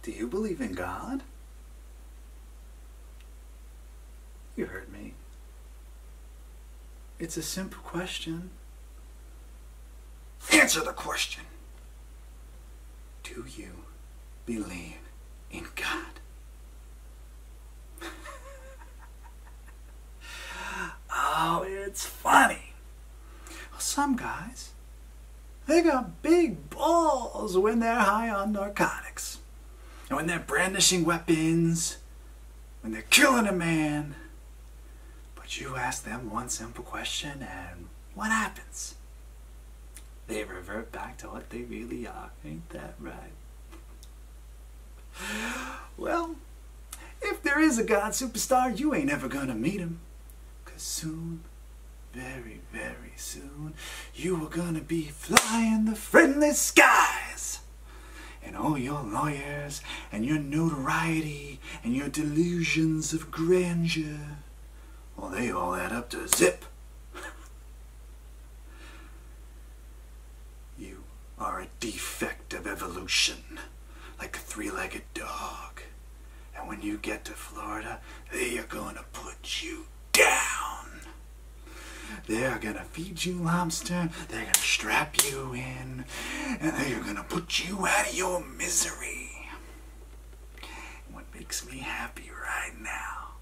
Do you believe in God? You heard me. It's a simple question. Answer the question. Do you believe in God? Oh, it's funny. Well, some guys, they got big balls when they're high on narcotics. And when they're brandishing weapons, when they're killing a man. But you ask them one simple question and what happens? They revert back to what they really are. Ain't that right? Well, if there is a God superstar, you ain't ever gonna meet him. 'Cause soon, very, very soon, you are gonna be flying the friendly skies. And all your lawyers and your notoriety and your delusions of grandeur, well, they all add up to zip. You are a defect of evolution, like a three-legged dog. And when you get to Florida, they are gonna put you down. They're gonna feed you lobster, they're gonna strap you in, and they're gonna put you out of your misery. And what makes me happy right now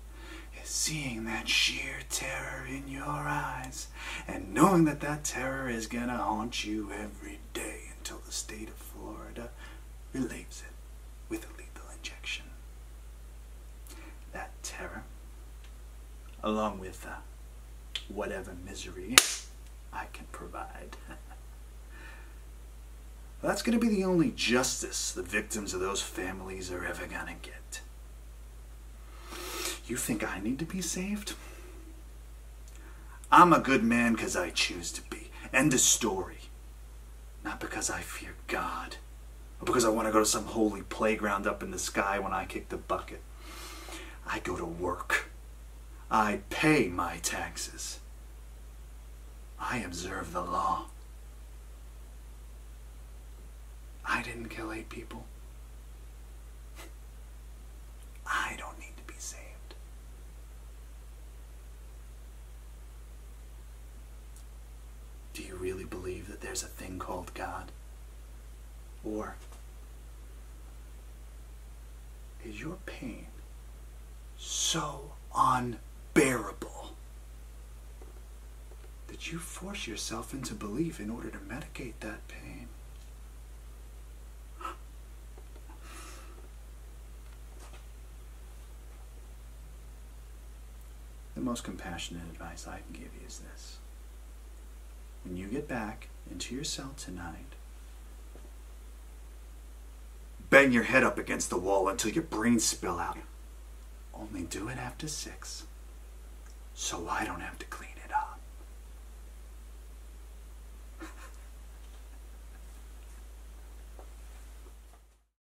is seeing that sheer terror in your eyes and knowing that that terror is gonna haunt you every day until the state of Florida relieves it with a lethal injection. That terror, along with whatever misery I can provide. That's going to be the only justice the victims of those families are ever going to get. You think I need to be saved? I'm a good man because I choose to be. End of story. Not because I fear God, or because I want to go to some holy playground up in the sky when I kick the bucket. I go to work. I pay my taxes. I observe the law. I didn't kill 8 people. I don't need to be saved. Do you really believe that there's a thing called God? Or is your pain so unbearable that you force yourself into belief in order to medicate that pain? The most compassionate advice I can give you is this. When you get back into your cell tonight, bang your head up against the wall until your brains spill out. Only do it after 6, so I don't have to clean